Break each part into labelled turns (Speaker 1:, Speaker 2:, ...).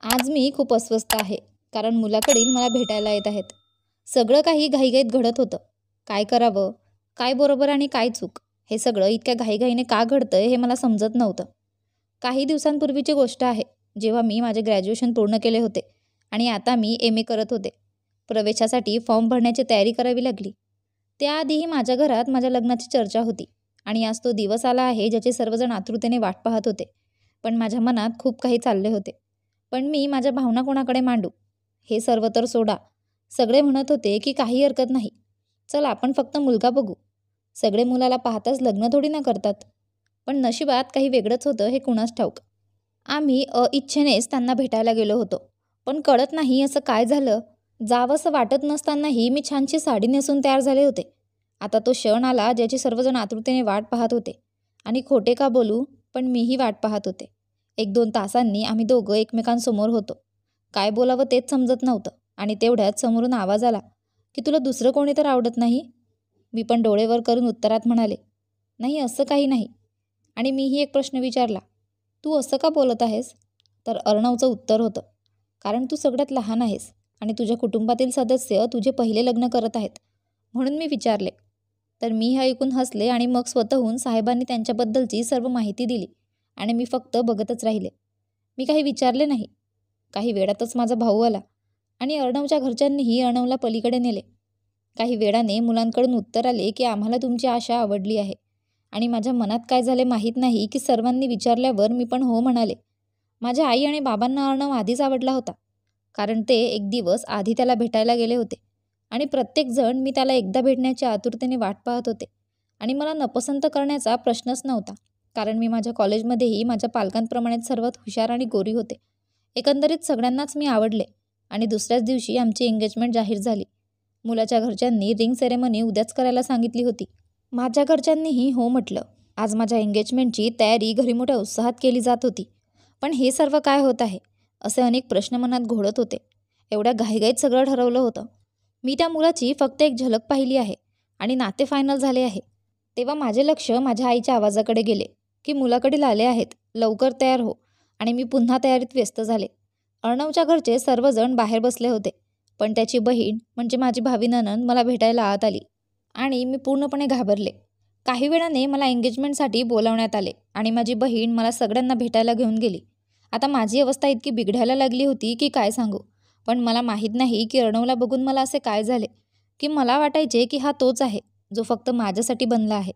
Speaker 1: आज मी खूप अस्वस्थ आहे, कारण मुलाकडील मला भेटायला येत आहेत. सगळं काही घाईघाईत घडत होतं. काय करावं, काय बरोबर आणि काय चूक, हे सगळं इतक्या घाईघाईने का घडतंय हे मला समजत नव्हतं. काही दिवसांपूर्वीची गोष्ट आहे, जेव्हा मी माझे ग्रॅज्युएशन पूर्ण केले होते आणि आता मी MA करत होते. प्रवेशासाठी फॉर्म भरण्याची तयारी करावी लागली. त्याआधीही माझ्या घरात माझ्या लग्नाची चर्चा होती आणि आज तो दिवस आला आहे ज्याची सर्वजण आतुरतेने वाट पाहत होते. पण माझ्या मनात खूप काही चालले होते. पण मी माझ्या भावना कोणाकडे मांडू? हे सर्व तर सोडा. सगळे म्हणत होते की काही हरकत नाही. चल आपण फक्त मुलगा बघू. सगळे मुलाला पाहताच लग्न थोडी ना करतात. पण नशिबात काही वेगळंच होतं हे कुणास ठाऊक. आम्ही इच्छेनेच त्यांना भेटायला गेलो होतो. पण कळत नाही असं काय झालं. जावंसं वाटत नसतानाही मी छानशी साडी नेसून तयार झाले होते. आता तो क्षण आला ज्याची सर्वजण आतुरतेने वाट पाहत होते. आणि खोटे का बोलू, पण मीही वाट पाहत होते. 1-2 तासांनी आम्ही दोघं एकमेकांसमोर होतो. काय बोलावं तेच समजत नव्हतं आणि तेवढ्यात समोरून आवाज आला की तुला दुसरं कोणी तर आवडत नाही? मी पण डोळे वर करून उत्तरात म्हणाले, नाही असं काही नाही. आणि मीही एक प्रश्न विचारला, तू असं का बोलत आहेस? तर अर्णवचं उत्तर होतं, कारण तू सगळ्यात लहान आहेस आणि तुझ्या कुटुंबातील सदस्य तुझे पहिले लग्न करत आहेत, म्हणून मी विचारले. तर मी हे ऐकून हसले आणि मग स्वतःहून साहेबांनी त्यांच्याबद्दलची सर्व माहिती दिली आणि मी फक्त बघतच राहिले. मी काही विचारले नाही. काही वेळातच माझा भाऊ आला आणि अर्णवच्या घरच्यांनीही अर्णवला पलीकडे नेले. काही वेळाने मुलांकडून उत्तर आले की आम्हाला तुमची आशा आवडली आहे. आणि माझ्या मनात काय झाले माहीत नाही की सर्वांनी विचारल्यावर मी पण हो म्हणाले. माझ्या आई आणि बाबांना अर्णव आधीच आवडला होता, कारण ते एक दिवस आधी त्याला भेटायला गेले होते आणि प्रत्येकजण मी त्याला एकदा भेटण्याच्या आतुरतेने वाट पाहत होते. आणि मला नापसंत करण्याचा प्रश्नच नव्हता, कारण मी माझ्या कॉलेजमध्येही माझ्या पालकांप्रमाणेच सर्वात हुशार आणि गोरी होते. एकंदरीत सगळ्यांनाच मी आवडले आणि दुसऱ्याच दिवशी आमची एंगेजमेंट जाहीर झाली. मुलाच्या घरच्यांनी रिंग सेरेमनी उद्याच करायला सांगितली होती. माझ्या घरच्यांनीही हो म्हटलं. आज माझ्या एंगेजमेंटची तयारी घरी मोठ्या उत्साहात केली जात होती. पण हे सर्व काय होत आहे, असे अनेक प्रश्न मनात घोळत होते. एवढ्या घाईघाईत सगळं ठरवलं होतं. मी त्या मुलाची फक्त एक झलक पाहिली आहे आणि नाते फायनल झाले आहे. तेव्हा माझे लक्ष माझ्या आईच्या आवाजाकडे गेले की मुलाकडील आले आहेत, लवकर तयार हो. आणि मी पुन्हा तयारीत व्यस्त झाले. अर्णवच्या घरचे सर्वजण बाहेर बसले होते, पण त्याची बहीण म्हणजे माझी भावी नणंद मला भेटायला आत आली आणि मी पूर्णपणे घाबरले. काही वेळाने मला एंगेजमेंटसाठी बोलावण्यात आले आणि माझी बहीण मला सगळ्यांना भेटायला घेऊन गेली. आता माझी अवस्था इतकी बिघडायला लागली होती की काय सांगू. पण मला माहीत नाही की अर्णवला बघून मला असे काय झाले की मला वाटायचे की हा तोच आहे जो फक्त माझ्यासाठी बनला आहे.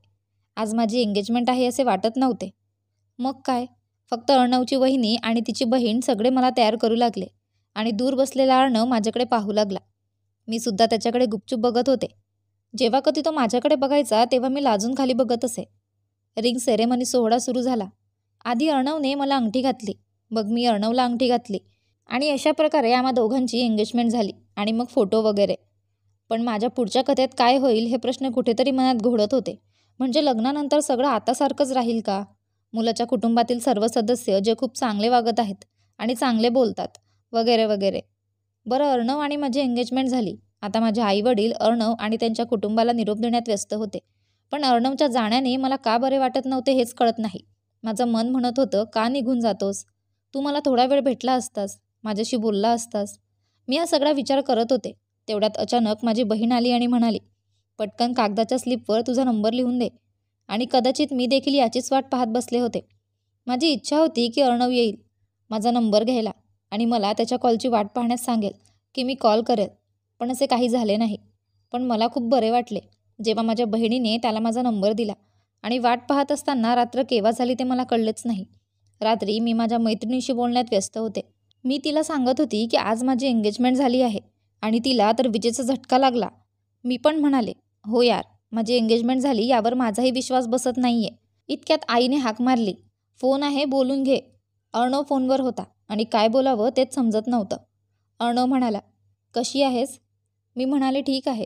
Speaker 1: आज माझी एंगेजमेंट आहे असे वाटत नव्हते. मग काय, फक्त अर्णवची वहिनी आणि तिची बहीण सगळे मला तयार करू लागले आणि दूर बसलेला अर्णव माझ्याकडे पाहू लागला. मी सुद्धा त्याच्याकडे गुपचूप बघत होते. जेव्हा कधी तो माझ्याकडे बघायचा तेव्हा मी लाजून खाली बघत असे. रिंग सेरेमनी सोहळा सुरू झाला. आधी अर्णवने मला अंगठी घातली, मग मी अर्णवला अंगठी घातली आणि अशा प्रकारे आम्हा दोघांची एंगेजमेंट झाली आणि मग फोटो वगैरे. पण माझ्या पुढच्या कथेत काय होईल हे प्रश्न कुठेतरी मनात घोळत होते. म्हणजे लग्नानंतर सगळं आतासारखंच राहील का? मुलाच्या कुटुंबातील सर्व सदस्य जे खूप चांगले वागत आहेत आणि चांगले बोलतात वगैरे वगैरे. बरं, अर्णव आणि माझी एंगेजमेंट झाली. आता माझे आईवडील अर्णव आणि त्यांच्या कुटुंबाला निरोप देण्यात व्यस्त होते. पण अर्णवच्या जाण्याने मला का बरे वाटत नव्हते हेच कळत नाही. माझं मन म्हणत होतं, का निघून जातोस? तू मला थोडा वेळ भेटला असतास, माझ्याशी बोलला असतास. मी हा सगळा विचार करत होते. तेवढ्यात अचानक माझी बहीण आली आणि म्हणाली, पटकन कागदाच्या स्लिपवर तुझा नंबर लिहून दे. आणि कदाचित मी देखील याचीच वाट पाहत बसले होते. माझी इच्छा होती की अर्णव येईल, माझा नंबर घ्यायला आणि मला त्याच्या कॉलची वाट पाहण्यास सांगेल की मी कॉल करेल. पण असे काही झाले नाही. पण मला खूप बरे वाटले जेव्हा माझ्या बहिणीने त्याला माझा नंबर दिला. आणि वाट पाहत असताना रात्र केव्हा झाली ते मला कळलेच नाही. रात्री मी माझ्या मैत्रिणीशी बोलण्यात व्यस्त होते. मी तिला सांगत होती की आज माझी एंगेजमेंट झाली आहे आणि तिला तर विजेचा झटका लागला. मी पण म्हणाले, हो यार, माझी एंगेजमेंट झाली यावर माझाही विश्वास बसत नाहीये. इतक्यात आईने हाक मारली, फोन आहे, बोलून घे. अर्णव फोनवर होता आणि काय बोलावं तेच समजत नव्हतं. अर्णव म्हणाला, कशी आहेस? मी म्हणाले, ठीक आहे.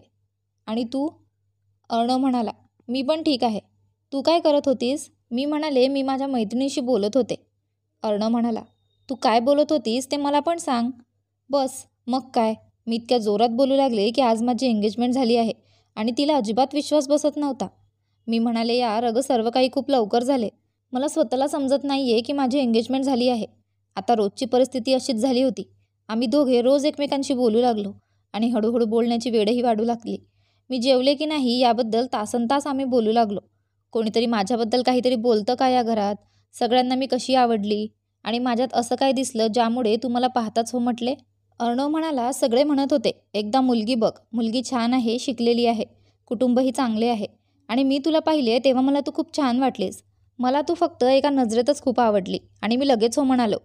Speaker 1: आणि तू? अर्णव म्हणाला, मी पण ठीक आहे. तू काय करत होतीस? मी म्हणाले, मी माझ्या मैत्रिणीशी बोलत होते. अर्णव म्हणाला, तू काय बोलत होतीस ते मला पण सांग. बस, मग काय. मी इतक्या जोरात बोलू लागले की आज माझी एंगेजमेंट झाली आहे आणि तिला अजिबात विश्वास बसत नव्हता. मी म्हणाले, यार अगं सर्व काही खूप लवकर झाले. मला स्वतःला समजत नाहीये की माझी एंगेजमेंट झाली आहे. आता रोजची परिस्थिती अशीच झाली होती. आम्ही दोघे रोज एकमेकांशी बोलू लागलो आणि हळूहळू बोलण्याची वेळही वाढू लागली. मी जेवले की नाही याबद्दल तासनतास आम्ही बोलू लागलो. कोणीतरी माझ्याबद्दल काहीतरी बोलतं का या घरात? सगळ्यांना मी कशी आवडली? आणि माझ्यात असं काय दिसलं ज्यामुळे तू मला पाहताच हो म्हटले? अर्णव म्हणाला, सगळे म्हणत होते, एकदा मुलगी बघ, मुलगी छान आहे, शिकलेली आहे, कुटुंबही चांगले आहे. आणि मी तुला पाहिले तेव्हा मला तू खूप छान वाटलीस. मला तू फक्त एका नजरेतच खूप आवडली आणि मी लगेच हो म्हणालो.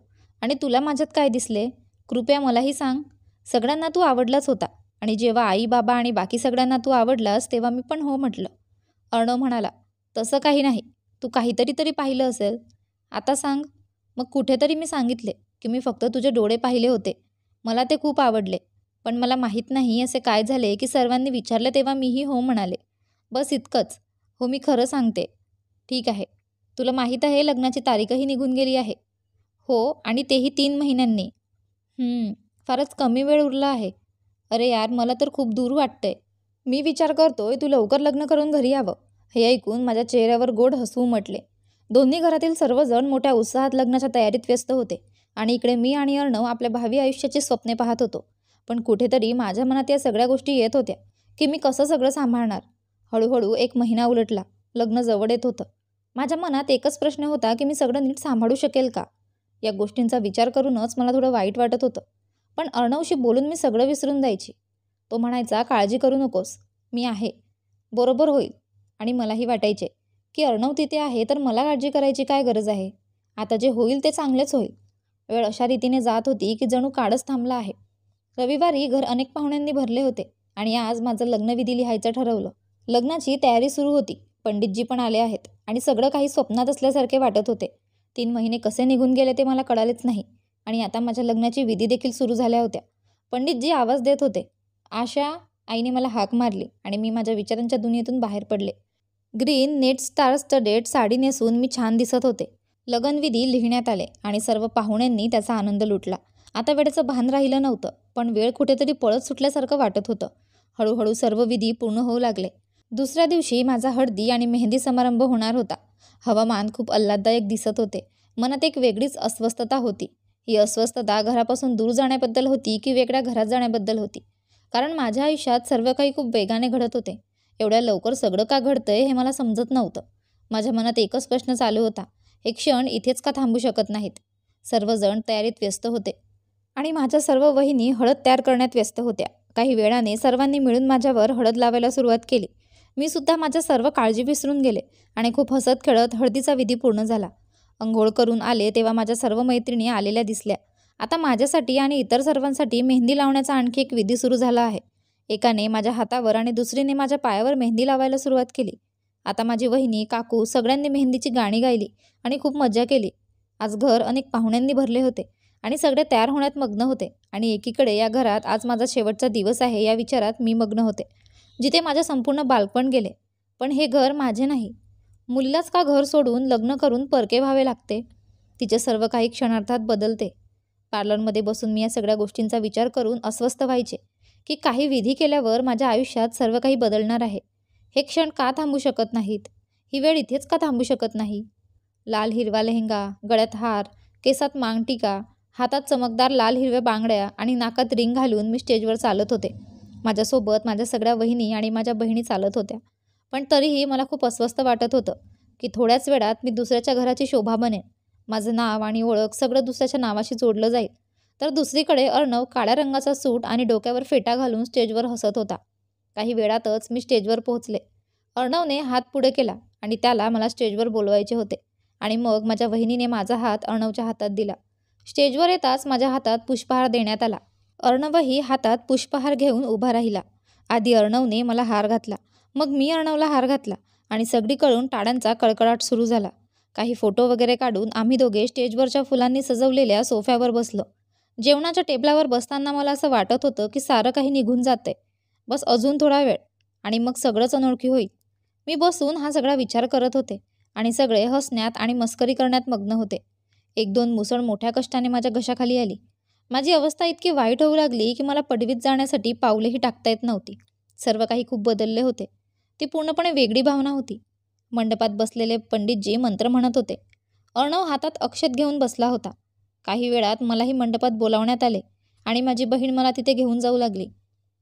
Speaker 1: आणि तुला माझ्यात काय दिसले? कृपया मलाही सांग. सगळ्यांना तू आवडलाच होता आणि जेव्हा आई बाबा आणि बाकी सगळ्यांना तू आवडलास तेव्हा मी पण हो म्हटलं. अर्णव म्हणाला, तसं काही नाही, तू काहीतरी पाहिलं असेल. आता सांग. मग कुठेतरी मी सांगितले की मी फक्त तुझे डोळे पाहिले होते, मला ते खूप आवडले. पण मला माहीत नाही असे काय झाले की सर्वांनी विचारले तेव्हा मीही हो म्हणाले. बस इतकंच. हो, मी खरं सांगते. ठीक आहे. तुला माहीत आहे लग्नाची तारीखही निघून गेली आहे. हो, आणि तेही 3 महिन्यांनी. फारच कमी वेळ उरला आहे. अरे यार, मला तर खूप दूर वाटतंय. मी विचार करतोय तू लवकर लग्न करून घरी यावं. हे ऐकून माझ्या चेहऱ्यावर गोड हसू उमटले. दोन्ही घरातील सर्वजण मोठ्या उत्साहात लग्नाच्या तयारीत व्यस्त होते आणि इकडे मी आणि अर्णव आपल्या भावी आयुष्याची स्वप्ने पाहत होतो. पण कुठेतरी माझ्या मनात या सगळ्या गोष्टी येत होत्या की मी कसं सगळं सांभाळणार. हळूहळू 1 महिना उलटला. लग्न जवळ येत होतं. माझ्या मनात एकच प्रश्न होता की मी सगळं नीट सांभाळू शकेल का? या गोष्टींचा विचार करूनच मला थोडं वाईट वाटत होतं. पण अर्णवशी बोलून मी सगळं विसरून जायची. तो म्हणायचा, काळजी करू नकोस, मी आहे, बरोबर होईल. आणि मलाही वाटायचे की अर्णव तिथे आहे तर मला काळजी करायची काय गरज आहे? आता जे होईल ते चांगलेच होईल. वेळ अशा रीतीने जात होती की जणू काळच थांबला आहे. रविवारी घर अनेक पाहुण्यांनी भरले होते आणि आज माझं लग्नविधी लिहायचं ठरवलं. लग्नाची तयारी सुरू होती. पंडितजी पण आले आहेत आणि सगळं काही स्वप्नात असल्यासारखे वाटत होते. 3 महिने कसे निघून गेले ते मला कळालेच नाही. आणि आता माझ्या लग्नाची विधी देखील सुरू झाल्या होत्या. पंडितजी आवाज देत होते. आशा, आईने मला हाक मारली आणि मी माझ्या विचारांच्या दुनियेतून बाहेर पडले. Green net star studded sari नेसून मी छान दिसत होते. लग्नविधी लिहिण्यात आले आणि सर्व पाहुण्यांनी त्याचा आनंद लुटला. आता वेळेचं भान राहिलं नव्हतं, पण वेळ कुठेतरी पळत सुटल्यासारखं वाटत होतं. हळूहळू सर्व विधी पूर्ण होऊ लागले. दुसऱ्या दिवशी माझा हळदी आणि मेहंदी समारंभ होणार होता. हवामान खूप आल्हाददायक दिसत होते. मनात एक वेगळीच अस्वस्थता होती. ही अस्वस्थता घरापासून दूर जाण्याबद्दल होती की वेगळ्या घरात जाण्याबद्दल होती? कारण माझ्या आयुष्यात सर्व काही खूप वेगाने घडत होते. एवढ्या लवकर सगळं का घडतंय हे मला समजत नव्हतं. माझ्या मनात एकच प्रश्न चालू होता, हे क्षण इथेच का थांबू शकत नाहीत? सर्वजण तयारीत व्यस्त होते आणि माझ्या सर्व वहिनी हळद तयार करण्यात व्यस्त होत्या. काही वेळाने सर्वांनी मिळून माझ्यावर हळद लावायला सुरुवात केली. मी सुद्धा माझ्या सर्व काळजी विसरून गेले आणि खूप हसत खेळत हळदीचा विधी पूर्ण झाला. अंघोळ करून आले तेव्हा माझ्या सर्व मैत्रिणी आलेल्या दिसल्या. आता माझ्यासाठी आणि इतर सर्वांसाठी मेहंदी लावण्याचा आणखी एक विधी सुरू झाला आहे. एकाने माझ्या हातावर आणि दुसरीने माझ्या पायावर मेहंदी लावायला सुरुवात केली. आता माझी वहिनी, काकू सगळ्यांनी मेहंदीची गाणी गायली आणि खूप मजा केली. आज घर अनेक पाहुण्यांनी भरले होते आणि सगळे तयार होण्यात मग्न होते. आणि एकीकडे या घरात आज माझा शेवटचा दिवस आहे या विचारात मी मग्न होते, जिथे माझे संपूर्ण बालपण गेले. पण हे घर माझे नाही. मुलीलाच का घर सोडून लग्न करून परके व्हावे लागते? तिचे सर्व काही क्षणार्धात बदलते. पार्लरमध्ये बसून मी या सगळ्या गोष्टींचा विचार करून अस्वस्थ व्हायचे की काही विधी केल्यावर माझ्या आयुष्यात सर्व काही बदलणार आहे. हे क्षण का थांबू शकत नाहीत? ही वेळ इथेच का थांबू शकत नाही? लाल हिरवा लेहंगा, गळ्यात हार, केसात मांगटिका, हातात चमकदार लाल हिरव्या बांगड्या आणि नाकात रिंग घालून मी स्टेजवर चालत होते. माझ्यासोबत माझ्या सगळ्या वहिनी आणि माझ्या बहिणी चालत होत्या. पण तरीही मला खूप अस्वस्थ वाटत होतं की थोड्याच वेळात मी दुसऱ्याच्या घराची शोभा बनेन. माझं नाव आणि ओळख सगळं दुसऱ्याच्या नावाशी जोडलं जाईल. तर दुसरीकडे अर्णव काळ्या रंगाचा सूट आणि डोक्यावर फेटा घालून स्टेजवर हसत होता. काही वेळातच मी स्टेजवर पोहोचले. अर्णवने हात पुढे केला आणि त्याला मला स्टेजवर बोलवायचे होते. आणि मग माझ्या वहिनीने माझा हात अर्णवच्या हातात दिला. स्टेजवर येताच माझ्या हातात पुष्पहार देण्यात आला. अर्णवही हातात पुष्पहार घेऊन उभा राहिला. आधी अर्णवने मला हार घातला, मग मी अर्णवला हार घातला आणि सगळीकडून टाळ्यांचा कडकडाट सुरू झाला. काही फोटो वगैरे काढून आम्ही दोघे स्टेजवरच्या फुलांनी सजवलेल्या सोफ्यावर बसलो. जेवणाच्या टेबलावर बसताना मला असं वाटत होतं की सारं काही निघून जातंय. बस अजून थोडा वेळ आणि मग सगळंच अनोळखी होईल. मी बसून हा सगळा विचार करत होते आणि सगळे हसण्यात आणि मस्करी करण्यात मग्न होते. 1-2 मुसळ मोठ्या कष्टाने माझ्या घशाखाली आली. माझी अवस्था इतकी वाईट होऊ लागली की मला पडवीत जाण्यासाठी पावलेही टाकता येत नव्हती. सर्व काही खूप बदलले होते. ती पूर्णपणे वेगळी भावना होती. मंडपात बसलेले पंडितजी मंत्र म्हणत होते. अर्णव हातात अक्षत घेऊन बसला होता. काही वेळात मलाही मंडपात बोलावण्यात आले आणि माझी बहीण मला तिथे घेऊन जाऊ लागली.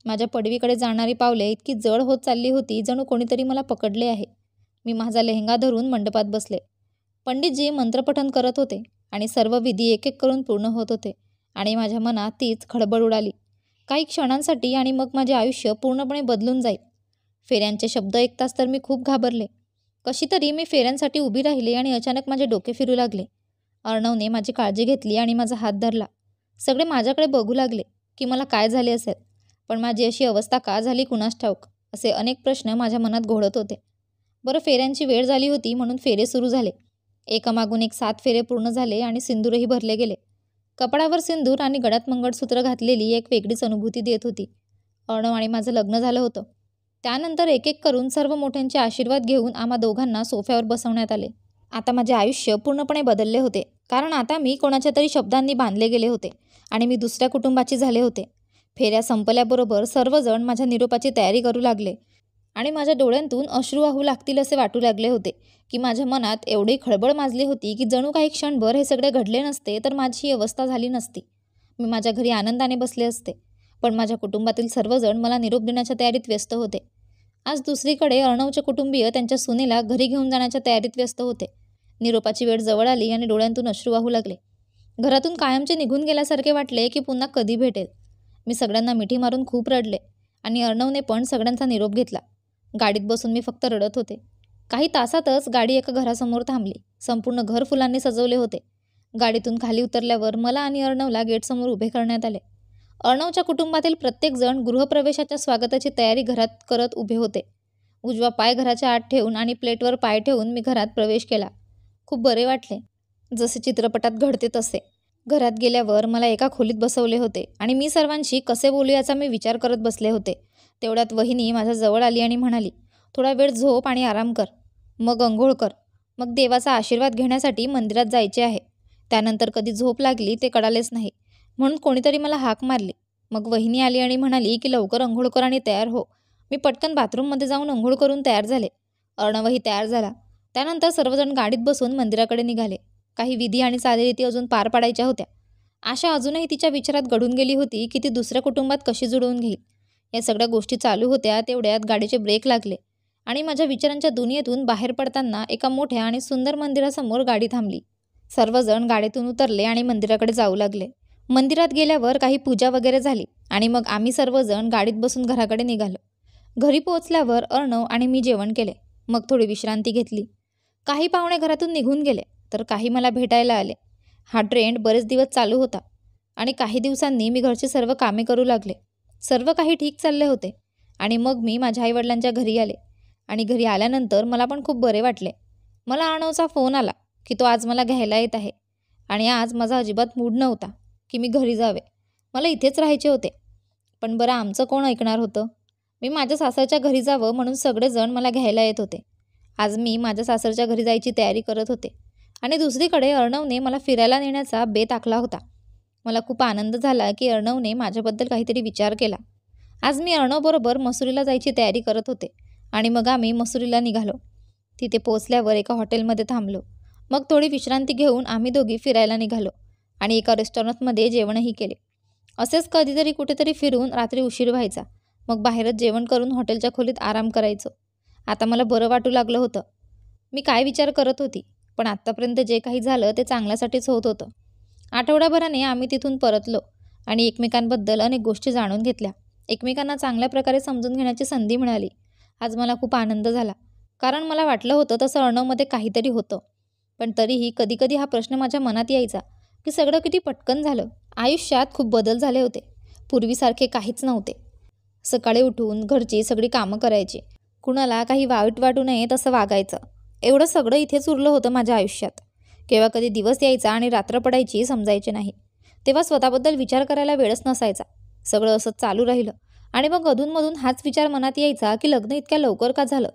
Speaker 1: माझ्या पडवीकडे जाणारी पावले इतकी जड होत चालली होती, जणू कोणीतरी मला पकडले आहे. मी माझा लेहंगा धरून मंडपात बसले. पंडितजी मंत्रपठण करत होते आणि सर्व विधी एक एक करून पूर्ण होत होते आणि माझ्या मनात तीच खळबळ उडाली. काही क्षणांसाठी आणि मग माझे आयुष्य पूर्णपणे बदलून जाईल. फेऱ्यांचे शब्द ऐकताच तर मी खूप घाबरले. कशी तरी मी फेऱ्यांसाठी उभी राहिले आणि अचानक माझे डोके फिरू लागले. अर्णवने माझी काळजी घेतली आणि माझा हात धरला. सगळे माझ्याकडे बघू लागले की मला काय झाले असेल, पण माझी अशी अवस्था का झाली कुणास ठाऊक, असे अनेक प्रश्न माझ्या मनात घोळत होते. बरं, फेऱ्यांची वेळ झाली होती म्हणून फेरे सुरू झाले. एकामागून एक 7 फेरे पूर्ण झाले आणि सिंदूरही भरले गेले. कपाळावर सिंदूर आणि गळ्यात मंगळसूत्र घातलेली एक वेगळीच अनुभूती देत होती. अर्णव आणि माझं लग्न झालं होतं. त्यानंतर एक एक करून सर्व मोठ्यांचे आशीर्वाद घेऊन आम्हा दोघांना सोफ्यावर बसवण्यात आले. आता माझे आयुष्य पूर्णपणे बदलले होते, कारण आता मी कोणाच्या तरी शब्दांनी बांधले गेले होते आणि मी दुसऱ्या कुटुंबाची झाले होते. फेऱ्या संपल्याबरोबर सर्वजण माझ्या निरोपाची तयारी करू लागले आणि माझ्या डोळ्यांतून अश्रू वाहू लागतील असे वाटू लागले होते की माझ्या मनात एवढी खळबळ माजली होती की जणू काही क्षणभर हे सगळे घडले नसते तर माझी ही अवस्था झाली नसती. मी माझ्या घरी आनंदाने बसले असते, पण माझ्या कुटुंबातील सर्वजण मला निरोप देण्याच्या तयारीत व्यस्त होते. आज दुसरीकडे अर्णवचे कुटुंबीय त्यांच्या सुनेला घरी घेऊन जाण्याच्या तयारीत व्यस्त होते. निरोपाची वेळ जवळ आली आणि डोळ्यांतून अश्रू वाहू लागले. घरातून कायमचे निघून गेल्यासारखे वाटले की पुन्हा कधी भेटेल. मी सगळ्यांना मिठी मारून खूप रडले आणि अर्णवने पण सगळ्यांचा निरोप घेतला. गाडीत बसून मी फक्त रडत होते. काही तासातच गाडी एका घरासमोर थांबली. संपूर्ण घर फुलांनी सजवले होते. गाडीतून खाली उतरल्यावर मला आणि अर्णवला गेटसमोर उभे करण्यात आले. अर्णवच्या कुटुंबातील प्रत्येकजण गृहप्रवेशाच्या स्वागताची तयारी घरात करत उभे होते. उजवा पाय घराच्या आत ठेवून आणि प्लेटवर पाय ठेवून मी घरात प्रवेश केला. खूप बरे वाटले, जसे चित्रपटात घडते तसे. घरात गेल्यावर मला एका खोलीत बसवले होते आणि मी सर्वांशी कसे बोलू याचा मी विचार करत बसले होते. तेवढ्यात वहिनी माझ्या जवळ आली आणि म्हणाली, थोडा वेळ झोप आणि आराम कर, मग अंघोळ कर, मग देवाचा आशीर्वाद घेण्यासाठी मंदिरात जायचे आहे. त्यानंतर कधी झोप लागली ते कळालेच नाही, म्हणून कोणीतरी मला हाक मारली. मग वहिनी आली आणि म्हणाली की लवकर अंघोळ कर आणि तयार हो. मी पटकन बाथरूममध्ये जाऊन अंघोळ करून तयार झाले. अर्णवही तयार झाला. त्यानंतर सर्वजण गाडीत बसून मंदिराकडे निघाले. काही विधी आणि चालीरीती अजून पार पाडायच्या होत्या. आशा अजूनही तिच्या विचारात गढून गेली होती की ती दुसऱ्या कुटुंबात कशी जुळवून घेईल. या सगळ्या गोष्टी चालू होत्या तेवढ्यात गाडीचे ब्रेक लागले आणि माझ्या विचारांच्या दुनियेतून बाहेर पडताना एका मोठ्या आणि सुंदर मंदिरासमोर गाडी थांबली. सर्वजण गाडीतून उतरले आणि मंदिराकडे जाऊ लागले. मंदिरात गेल्यावर काही पूजा वगैरे झाली आणि मग आम्ही सर्वजण गाडीत बसून घराकडे निघालो. घरी पोहोचल्यावर अर्णव आणि मी जेवण केले. मग थोडी विश्रांती घेतली. काही पाहुणे घरातून निघून गेले तर काही मला भेटायला आले. हा ट्रेंड बरेच दिवस चालू होता आणि काही दिवसांनी मी घरची सर्व कामे करू लागले. सर्व काही ठीक चालले होते आणि मग मी माझ्या आईवडिलांच्या घरी आले आणि घरी आल्यानंतर मला पण खूप बरे वाटले. मला अर्णवचा फोन आला की तो आज मला घ्यायला येत आहे आणि आज माझा अजिबात मूड नव्हता की मी घरी जावे. मला इथेच राहायचे होते. पण बरं, आमचं कोण ऐकणार होतं. मी माझ्या सासरच्या घरी जावं म्हणून सगळेजण मला घ्यायला येत होते. आज मी माझ्या सासरच्या घरी जायची तयारी करत होते आणि दुसरीकडे अर्णवने मला फिरायला नेण्याचा बेत आखला होता. मला खूप आनंद झाला की अर्णवने माझ्याबद्दल काहीतरी विचार केला. आज मी अर्णवबरोबर मसुरीला जायची तयारी करत होते आणि मग आम्ही मसुरीला निघालो. तिथे पोहोचल्यावर एका हॉटेलमध्ये थांबलो. मग थोडी विश्रांती घेऊन आम्ही दोघी फिरायला निघालो आणि एका रेस्टॉरंटमध्ये जेवणही केले. असेच कधीतरी कुठेतरी फिरून रात्री उशीर व्हायचा. मग बाहेरच जेवण करून हॉटेलच्या खोलीत आराम करायचो. आता मला बरं वाटू लागलं होतं. मी काय विचार करत होती, पण आत्तापर्यंत जे काही झालं ते चांगल्यासाठीच होत होतं. आठवड्याभराने आम्ही तिथून परतलो आणि एकमेकांबद्दल अनेक गोष्टी जाणून घेतल्या. एकमेकांना चांगल्या प्रकारे समजून घेण्याची संधी मिळाली. आज मला खूप आनंद झाला, कारण मला वाटलं होतं तसं अर्णवमध्ये काहीतरी होतं. पण तरीही कधीकधी हा प्रश्न माझ्या मनात यायचा की सगळं किती पटकन झालं. आयुष्यात खूप बदल झाले होते. पूर्वीसारखे काहीच नव्हते. सकाळी उठून घरची सगळी कामं करायची, कुणाला काही वाईट वाटू नये तसं वागायचं. एवढं सगळं इथेच उरलं होतं माझ्या आयुष्यात. केव्हा कधी दिवस यायचा आणि रात्र पडायची समजायचे नाही. तेव्हा स्वतःबद्दल विचार करायला वेळच नसायचा. सगळं असंच चालू राहिलं आणि मग अधूनमधून हाच विचार मनात यायचा की लग्न इतक्या लवकर का झालं.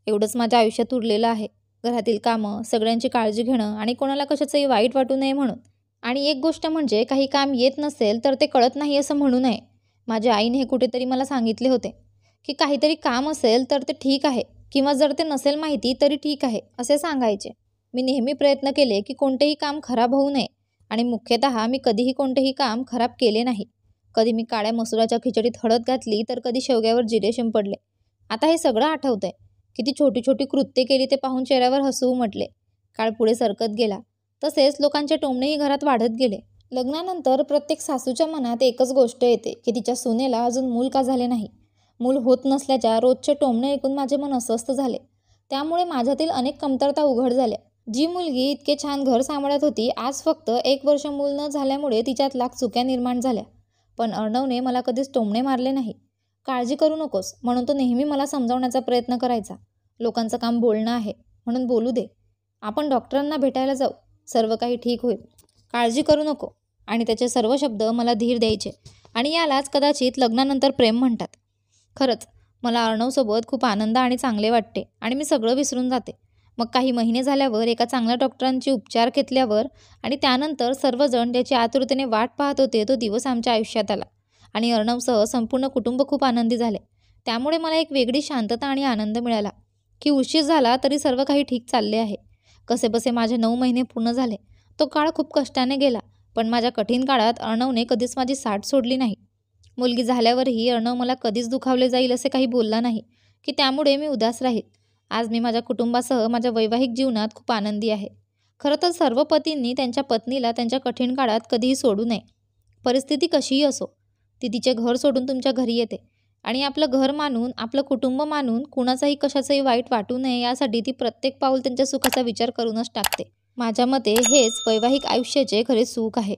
Speaker 1: एवढंच माझ्या आयुष्यात उरलेलं आहे. घरातील कामं, सगळ्यांची काळजी घेणं आणि कोणाला कशाचंही वाईट वाटू नये म्हणून. आणि एक गोष्ट म्हणजे काही काम येत नसेल तर ते कळत नाही असं म्हणू नये. माझ्या आईने हे कुठेतरी मला सांगितले होते की काहीतरी काम असेल तर ते ठीक आहे किंवा जर ते नसेल माहिती तरी ठीक आहे असे सांगायचे. मी नेहमी प्रयत्न केले की कोणतेही काम खराब होऊ नये आणि मुख्यतः मी कधीही कोणतेही काम खराब केले नाही. कधी मी काळ्या मसुराच्या खिचडीत हळद घातली तर कधी शेवग्यावर जिरे शिंपडले. आता हे सगळं आठवतंय. किती छोटी छोटी कृत्ये केली ते पाहून चेहऱ्यावर हसू उमटले. काळ पुढे सरकत गेला तसेच लोकांचे टोमणेही घरात वाढत गेले. लग्नानंतर प्रत्येक सासूच्या मनात एकच गोष्ट येते की तिच्या सुनेला अजून मूल का झाले नाही. मूल होत नसल्याच्या रोजचे टोमणे ऐकून माझे मन अस्वस्थ झाले. त्यामुळे माझ्यातील अनेक कमतरता उघड झाल्या. जी मुलगी इतके छान घर सांभाळत होती, आज फक्त 1 वर्ष मूल न झाल्यामुळे तिच्यात लाख चुक्या निर्माण झाल्या. पण अर्णवने मला कधीच टोमणे मारले नाही. काळजी करू नकोस म्हणून तो नेहमी मला समजावण्याचा प्रयत्न करायचा. लोकांचं काम बोलणं आहे म्हणून बोलू दे. आपण डॉक्टरांना भेटायला जाऊ. सर्व काही ठीक होईल. काळजी करू नको. आणि त्याचे सर्व शब्द मला धीर द्यायचे. आणि यालाच कदाचित लग्नानंतर प्रेम म्हणतात. खरंच मला अर्णवसोबत खूप आनंद आणि चांगले वाटते आणि मी सगळं विसरून जाते. मग काही महिने झाल्यावर एका चांगल्या डॉक्टरांची उपचार घेतल्यावर आणि त्यानंतर सर्वजण ज्याची आतुरतेने वाट पाहत होते तो दिवस आमच्या आयुष्यात आला. आणि अर्णवसह संपूर्ण कुटुंब खूप आनंदी झाले. त्यामुळे मला एक वेगळी शांतता आणि आनंद मिळाला की उशीर झाला तरी सर्व काही ठीक चालले आहे. कसेबसे माझे 9 महिने पूर्ण झाले. तो काळ खूप कष्टाने गेला. पण माझ्या कठीण काळात अर्णवने कधीच माझी साथ सोडली नाही. मुलगी झाल्यावरही अर्णव मला कधीच दुखावले जाईल असे काही बोलला नाही की त्यामुळे मी उदास राहील. आज मी माझ्या कुटुंबासह माझ्या वैवाहिक जीवनात खूप आनंदी आहे. खरं तर सर्व पतींनी त्यांच्या पत्नीला त्यांच्या कठीण काळात कधीही सोडू नये. परिस्थिती कशीही असो, ती तिचे घर सोडून तुमच्या घरी येते आणि आपलं घर मानून, आपलं कुटुंब मानून कुणाचाही कशाचंही वाईट वाटू नये यासाठी ती प्रत्येक पाऊल त्यांच्या सुखाचा विचार करूनच टाकते. माझ्या मते हेच वैवाहिक आयुष्याचे खरे सुख आहे.